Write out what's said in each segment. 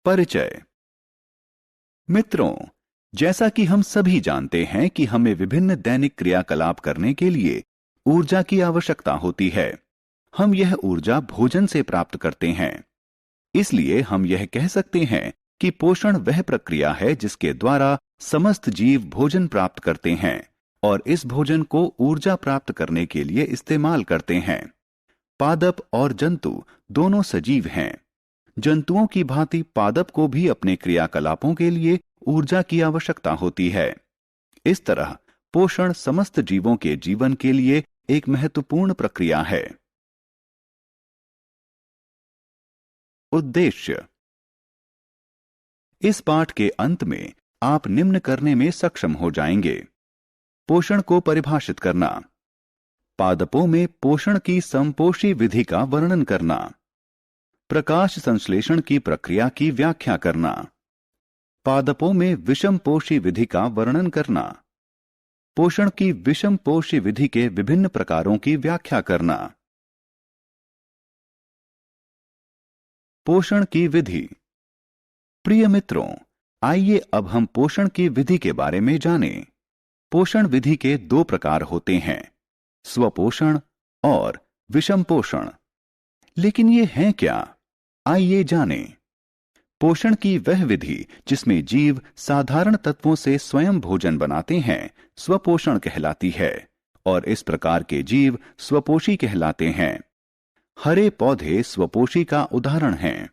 परिचय। मित्रों, जैसा कि हम सभी जानते हैं कि हमें विभिन्न दैनिक क्रियाकलाप करने के लिए ऊर्जा की आवश्यकता होती है। हम यह ऊर्जा भोजन से प्राप्त करते हैं। इसलिए हम यह कह सकते हैं कि पोषण वह प्रक्रिया है जिसके द्वारा समस्त जीव भोजन प्राप्त करते हैं और इस भोजन को ऊर्जा प्राप्त करने के लिए इस्तेमाल करते हैं। पादप और जंतु दोनों सजीव हैं। जंतुओं की भांति पादप को भी अपने क्रियाकलापों के लिए ऊर्जा की आवश्यकता होती है। इस तरह पोषण समस्त जीवों के जीवन के लिए एक महत्वपूर्ण प्रक्रिया है। उद्देश्य। इस पाठ के अंत में आप निम्न करने में सक्षम हो जाएंगे। पोषण को परिभाषित करना, पादपों में पोषण की समपोषी विधि का वर्णन करना, प्रकाश संश्लेषण की प्रक्रिया की व्याख्या करना, पादपों में विषमपोषी विधि का वर्णन करना, पोषण की विषमपोषी विधि के विभिन्न प्रकारों की व्याख्या करना। पोषण की विधि। प्रिय मित्रों, आइए अब हम पोषण की विधि के बारे में जानें। पोषण विधि के दो प्रकार होते हैं, स्वपोषण और विषम पोषण। लेकिन ये हैं क्या? आइए जानें। पोषण की वह विधि जिसमें जीव साधारण तत्वों से स्वयं भोजन बनाते हैं स्वपोषण कहलाती है और इस प्रकार के जीव स्वपोषी कहलाते हैं। हरे पौधे स्वपोषी का उदाहरण हैं।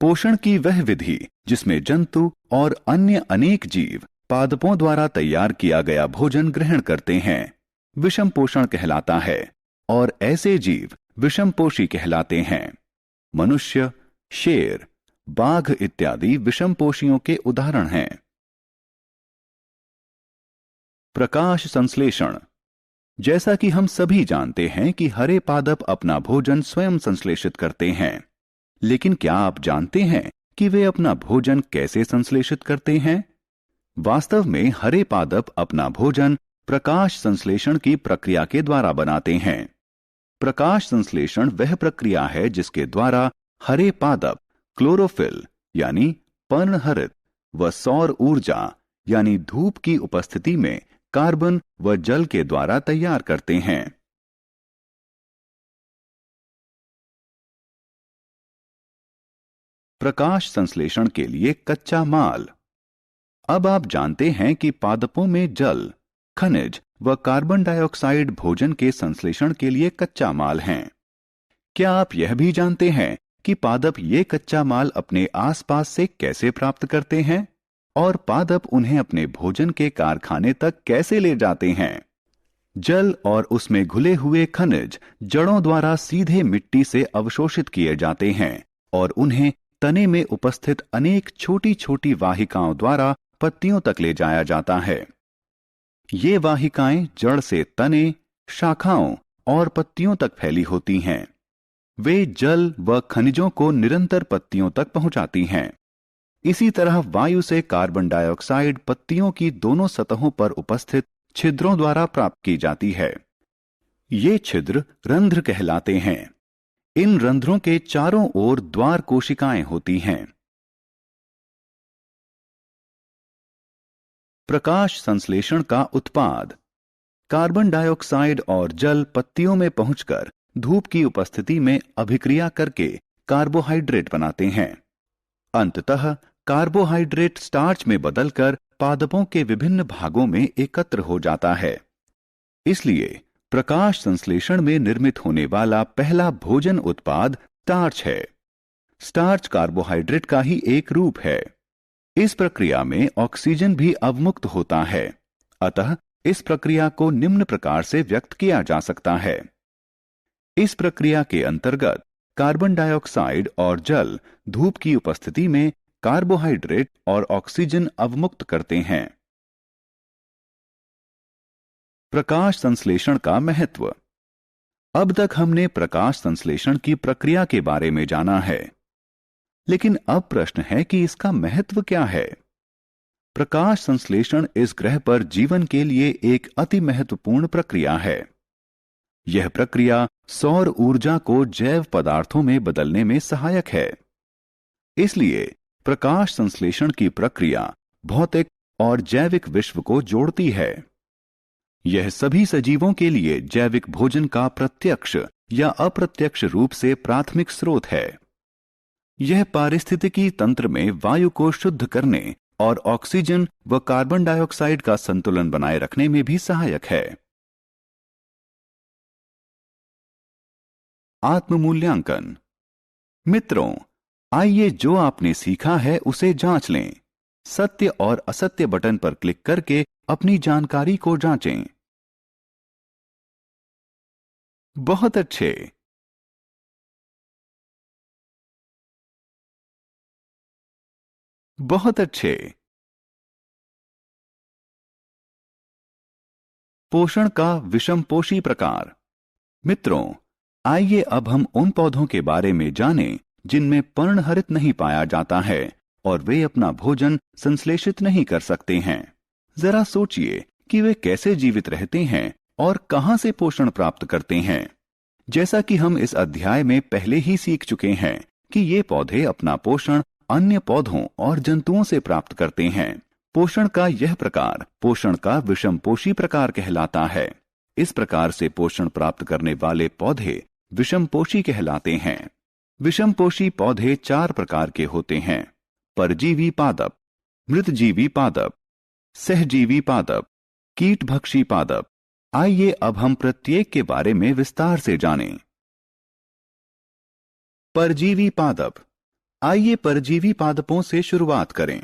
पोषण की वह विधि जिसमें जंतु और अन्य अनेक जीव पादपों द्वारा तैयार किया गया भोजन ग्रहण करते हैं विषम पोषण कहलाता है और ऐसे जीव विषमपोषी कहलाते हैं। मनुष्य, शेर, बाघ इत्यादि विषमपोषियों के उदाहरण हैं। प्रकाश संश्लेषण। जैसा कि हम सभी जानते हैं कि हरे पादप अपना भोजन स्वयं संश्लेषित करते हैं, लेकिन क्या आप जानते हैं कि वे अपना भोजन कैसे संश्लेषित करते हैं? वास्तव में हरे पादप अपना भोजन प्रकाश संश्लेषण की प्रक्रिया के द्वारा बनाते हैं। प्रकाश संश्लेषण वह प्रक्रिया है जिसके द्वारा हरे पादप क्लोरोफिल यानी पर्णहरित व सौर ऊर्जा यानी धूप की उपस्थिति में कार्बन व जल के द्वारा तैयार करते हैं। प्रकाश संश्लेषण के लिए कच्चा माल। अब आप जानते हैं कि पादपों में जल, खनिज व कार्बन डाइऑक्साइड भोजन के संश्लेषण के लिए कच्चा माल हैं। क्या आप यह भी जानते हैं कि पादप ये कच्चा माल अपने आसपास से कैसे प्राप्त करते हैं और पादप उन्हें अपने भोजन के कारखाने तक कैसे ले जाते हैं? जल और उसमें घुले हुए खनिज जड़ों द्वारा सीधे मिट्टी से अवशोषित किए जाते हैं और उन्हें तने में उपस्थित अनेक छोटी छोटी वाहिकाओं द्वारा पत्तियों तक ले जाया जाता है। ये वाहिकाएं जड़ से तने, शाखाओं और पत्तियों तक फैली होती हैं। वे जल व खनिजों को निरंतर पत्तियों तक पहुंचाती हैं। इसी तरह वायु से कार्बन डाइऑक्साइड पत्तियों की दोनों सतहों पर उपस्थित छिद्रों द्वारा प्राप्त की जाती है। ये छिद्र रंध्र कहलाते हैं। इन रंध्रों के चारों ओर द्वार कोशिकाएं होती हैं। प्रकाश संश्लेषण का उत्पाद। कार्बन डाइऑक्साइड और जल पत्तियों में पहुंचकर धूप की उपस्थिति में अभिक्रिया करके कार्बोहाइड्रेट बनाते हैं। अंततः कार्बोहाइड्रेट स्टार्च में बदलकर पादपों के विभिन्न भागों में एकत्र हो जाता है। इसलिए प्रकाश संश्लेषण में निर्मित होने वाला पहला भोजन उत्पाद स्टार्च है। स्टार्च कार्बोहाइड्रेट का ही एक रूप है। इस प्रक्रिया में ऑक्सीजन भी अवमुक्त होता है। अतः इस प्रक्रिया को निम्न प्रकार से व्यक्त किया जा सकता है। इस प्रक्रिया के अंतर्गत कार्बन डाइऑक्साइड और जल धूप की उपस्थिति में कार्बोहाइड्रेट और ऑक्सीजन अवमुक्त करते हैं। प्रकाश संश्लेषण का महत्व। अब तक हमने प्रकाश संश्लेषण की प्रक्रिया के बारे में जाना है, लेकिन अब प्रश्न है कि इसका महत्व क्या है? प्रकाश संश्लेषण इस ग्रह पर जीवन के लिए एक अति महत्वपूर्ण प्रक्रिया है। यह प्रक्रिया सौर ऊर्जा को जैव पदार्थों में बदलने में सहायक है। इसलिए प्रकाश संश्लेषण की प्रक्रिया भौतिक और जैविक विश्व को जोड़ती है। यह सभी सजीवों के लिए जैविक भोजन का प्रत्यक्ष या अप्रत्यक्ष रूप से प्राथमिक स्रोत है। यह पारिस्थितिकी तंत्र में वायु को शुद्ध करने और ऑक्सीजन व कार्बन डाइऑक्साइड का संतुलन बनाए रखने में भी सहायक है। आत्म-मूल्यांकन। मित्रों, आइए जो आपने सीखा है उसे जांच लें। सत्य और असत्य बटन पर क्लिक करके अपनी जानकारी को जांचें। बहुत अच्छे। बहुत अच्छे। पोषण का विषमपोषी प्रकार। मित्रों, आइए अब हम उन पौधों के बारे में जानें जिनमें पर्णहरित नहीं पाया जाता है और वे अपना भोजन संश्लेषित नहीं कर सकते हैं। जरा सोचिए कि वे कैसे जीवित रहते हैं और कहां से पोषण प्राप्त करते हैं। जैसा कि हम इस अध्याय में पहले ही सीख चुके हैं कि ये पौधे अपना पोषण अन्य पौधों और जंतुओं से प्राप्त करते हैं। पोषण का यह प्रकार पोषण का विषमपोषी प्रकार कहलाता है। इस प्रकार से पोषण प्राप्त करने वाले पौधे विषमपोषी कहलाते हैं। विषमपोषी पौधे 4 प्रकार के होते हैं: परजीवी पादप, मृतजीवी पादप, सहजीवी पादप, कीटभक्षी पादप। आइए अब हम प्रत्येक के बारे में विस्तार से जानें। परजीवी पादप। आइए परजीवी पादपों से शुरुआत करें।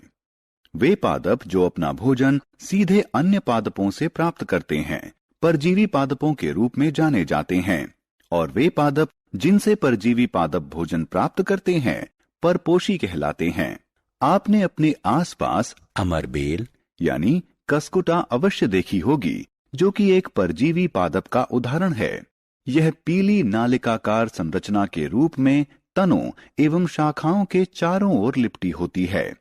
वे पादप जो अपना भोजन सीधे अन्य पादपों से प्राप्त करते हैं परजीवी पादपों के रूप में जाने जाते हैं, और वे पादप जिनसे परजीवी पादप भोजन प्राप्त करते हैं परपोषी कहलाते हैं। आपने अपने आसपास अमरबेल यानी कसकुटा अवश्य देखी होगी, जो कि एक परजीवी पादप का उदाहरण है। यह पीली नालिकाकार संरचना के रूप में तनों एवं शाखाओं के चारों ओर लिपटी होती है।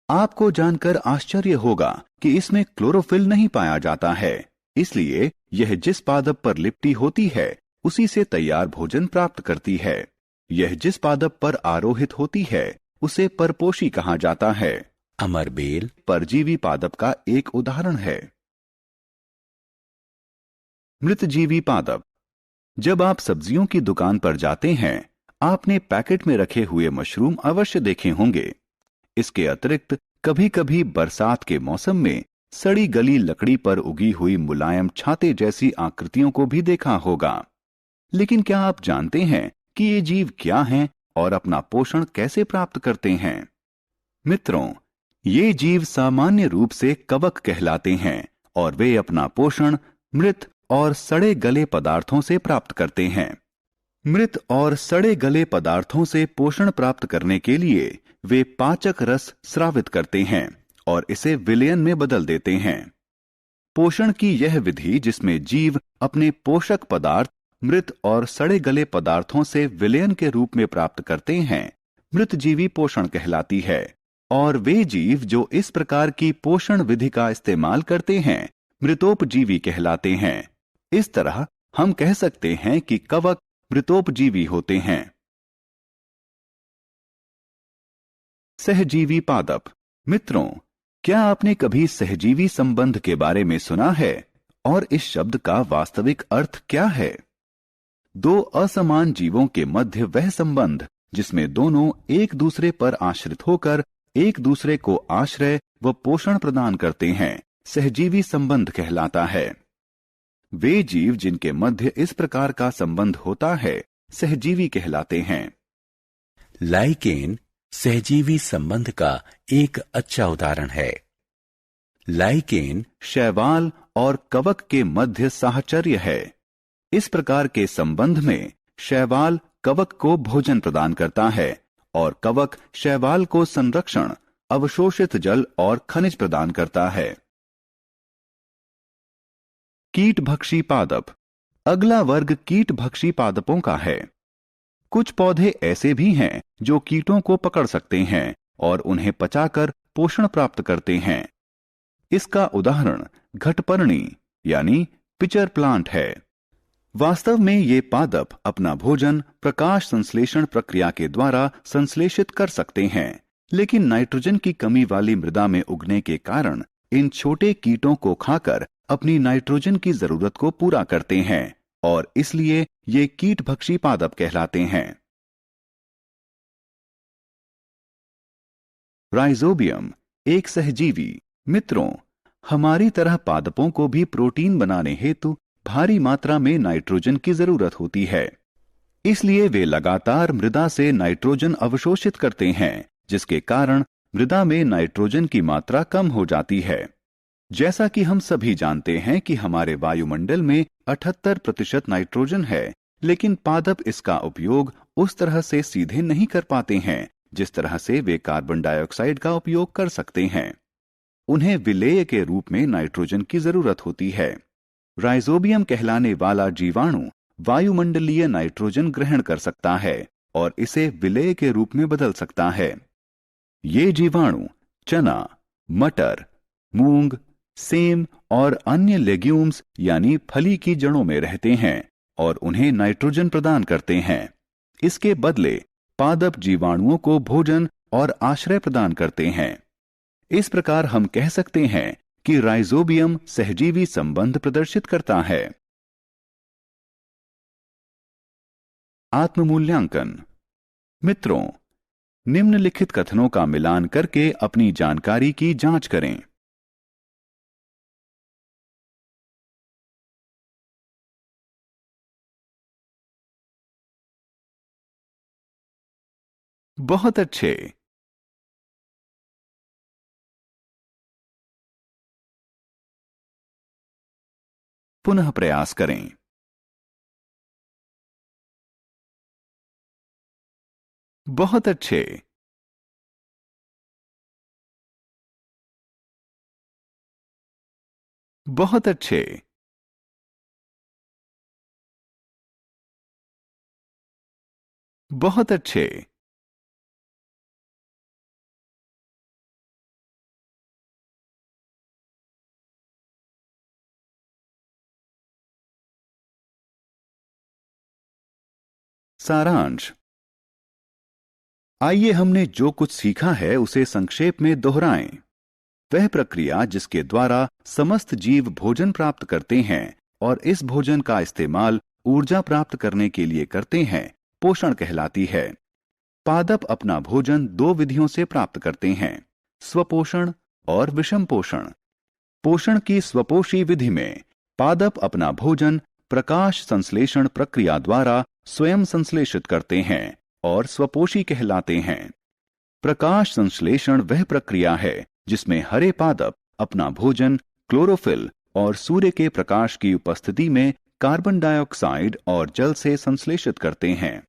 आपको जानकर आश्चर्य होगा कि इसमें क्लोरोफिल नहीं पाया जाता है, इसलिए यह जिस पादप पर लिपटी होती है उसी से तैयार भोजन प्राप्त करती है। यह जिस पादप पर आरोहित होती है उसे परपोषी कहा जाता है। अमरबेल परजीवी पादप का एक उदाहरण है। मृतजीवी पादप। जब आप सब्जियों की दुकान पर जाते हैं, आपने पैकेट में रखे हुए मशरूम अवश्य देखे होंगे। इसके अतिरिक्त कभी कभी बरसात के मौसम में सड़ी गली लकड़ी पर उगी हुई मुलायम छाते जैसी आकृतियों को भी देखा होगा। लेकिन क्या आप जानते हैं कि ये जीव क्या हैं और अपना पोषण कैसे प्राप्त करते हैं? मित्रों, ये जीव सामान्य रूप से कवक कहलाते हैं और वे अपना पोषण मृत और सड़े गले पदार्थों से प्राप्त करते हैं। मृत और सड़े गले पदार्थों से पोषण प्राप्त करने के लिए वे पाचक रस स्रावित करते हैं और इसे विलयन में बदल देते हैं। पोषण की यह विधि जिसमें जीव अपने पोषक पदार्थ मृत और सड़े गले पदार्थों से विलयन के रूप में प्राप्त करते हैं, मृतजीवी पोषण कहलाती है। और वे जीव जो इस प्रकार की पोषण विधि का इस्तेमाल करते हैं मृतोपजीवी कहलाते हैं। इस तरह हम कह सकते हैं कि कवक मृतोपजीवी होते हैं। सहजीवी पादप। मित्रों, क्या आपने कभी सहजीवी संबंध के बारे में सुना है और इस शब्द का वास्तविक अर्थ क्या है? 2 असमान जीवों के मध्य वह संबंध जिसमें दोनों एक दूसरे पर आश्रित होकर एक दूसरे को आश्रय व पोषण प्रदान करते हैं सहजीवी संबंध कहलाता है। वे जीव जिनके मध्य इस प्रकार का संबंध होता है सहजीवी कहलाते हैं। लाइकेन सहजीवी संबंध का एक अच्छा उदाहरण है। लाइकेन शैवाल और कवक के मध्य साहचर्य है। इस प्रकार के संबंध में शैवाल कवक को भोजन प्रदान करता है और कवक शैवाल को संरक्षण, अवशोषित जल और खनिज प्रदान करता है। कीटभक्षी पादप। अगला वर्ग कीटभक्षी पादपों का है। कुछ पौधे ऐसे भी हैं जो कीटों को पकड़ सकते हैं और उन्हें पचाकर पोषण प्राप्त करते हैं। इसका उदाहरण घटपर्णी यानी पिचर प्लांट है। वास्तव में ये पादप अपना भोजन प्रकाश संश्लेषण प्रक्रिया के द्वारा संश्लेषित कर सकते हैं, लेकिन नाइट्रोजन की कमी वाली मृदा में उगने के कारण इन छोटे कीटों को खाकर अपनी नाइट्रोजन की जरूरत को पूरा करते हैं और इसलिए ये कीटभक्षी पादप कहलाते हैं। राइजोबियम एक सहजीवी। मित्रों, हमारी तरह पादपों को भी प्रोटीन बनाने हेतु भारी मात्रा में नाइट्रोजन की जरूरत होती है। इसलिए वे लगातार मृदा से नाइट्रोजन अवशोषित करते हैं, जिसके कारण मृदा में नाइट्रोजन की मात्रा कम हो जाती है। जैसा कि हम सभी जानते हैं कि हमारे वायुमंडल में 78% नाइट्रोजन है, लेकिन पादप इसका उपयोग उस तरह से सीधे नहीं कर पाते हैं जिस तरह से वे कार्बन डाइऑक्साइड का उपयोग कर सकते हैं। उन्हें विलेय के रूप में नाइट्रोजन की जरूरत होती है। राइजोबियम कहलाने वाला जीवाणु वायुमंडलीय नाइट्रोजन ग्रहण कर सकता है और इसे विलेय के रूप में बदल सकता है। ये जीवाणु चना, मटर, मूंग, सेम और अन्य लेग्यूम्स यानी फली की जड़ों में रहते हैं और उन्हें नाइट्रोजन प्रदान करते हैं। इसके बदले पादप जीवाणुओं को भोजन और आश्रय प्रदान करते हैं। इस प्रकार हम कह सकते हैं कि राइजोबियम सहजीवी संबंध प्रदर्शित करता है। आत्ममूल्यांकन। मित्रों, निम्नलिखित कथनों का मिलान करके अपनी जानकारी की जांच करें। बहुत अच्छे। पुनः प्रयास करें। बहुत अच्छे। बहुत अच्छे। बहुत अच्छे। सारांश। आइए हमने जो कुछ सीखा है उसे संक्षेप में दोहराएं। वह प्रक्रिया जिसके द्वारा समस्त जीव भोजन प्राप्त करते हैं और इस भोजन का इस्तेमाल ऊर्जा प्राप्त करने के लिए करते हैं, पोषण कहलाती है। पादप अपना भोजन 2 विधियों से प्राप्त करते हैं, स्वपोषण और विषम पोषण। पोषण की स्वपोषी विधि में पादप अपना भोजन प्रकाश संश्लेषण प्रक्रिया द्वारा स्वयं संश्लेषित करते हैं और स्वपोषी कहलाते हैं। प्रकाश संश्लेषण वह प्रक्रिया है जिसमें हरे पादप अपना भोजन क्लोरोफिल और सूर्य के प्रकाश की उपस्थिति में कार्बन डाइऑक्साइड और जल से संश्लेषित करते हैं।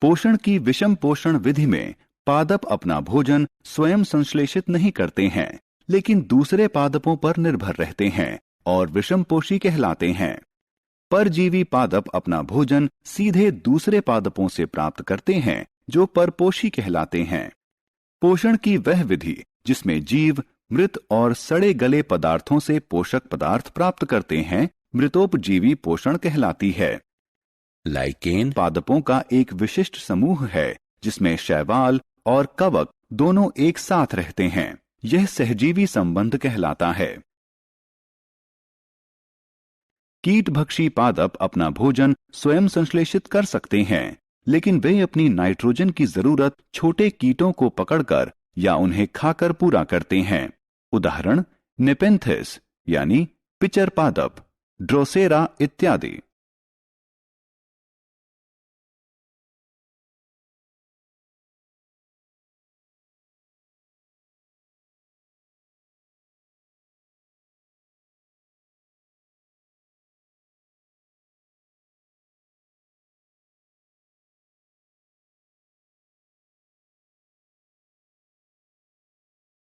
पोषण की विषम पोषण विधि में पादप अपना भोजन स्वयं संश्लेषित नहीं करते हैं, लेकिन दूसरे पादपों पर निर्भर रहते हैं और विषम पोषी कहलाते हैं। परजीवी पादप अपना भोजन सीधे दूसरे पादपों से प्राप्त करते हैं जो परपोषी कहलाते हैं। पोषण की वह विधि जिसमें जीव मृत और सड़े गले पदार्थों से पोषक पदार्थ प्राप्त करते हैं, मृतोपजीवी पोषण कहलाती है। लाइकेन पादपों का एक विशिष्ट समूह है जिसमें शैवाल और कवक दोनों एक साथ रहते हैं। यह सहजीवी संबंध कहलाता है। कीटभक्षी पादप अपना भोजन स्वयं संश्लेषित कर सकते हैं, लेकिन वे अपनी नाइट्रोजन की जरूरत छोटे कीटों को पकड़कर या उन्हें खाकर पूरा करते हैं। उदाहरण नेपेंथिस यानी पिचर पादप, ड्रोसेरा इत्यादि।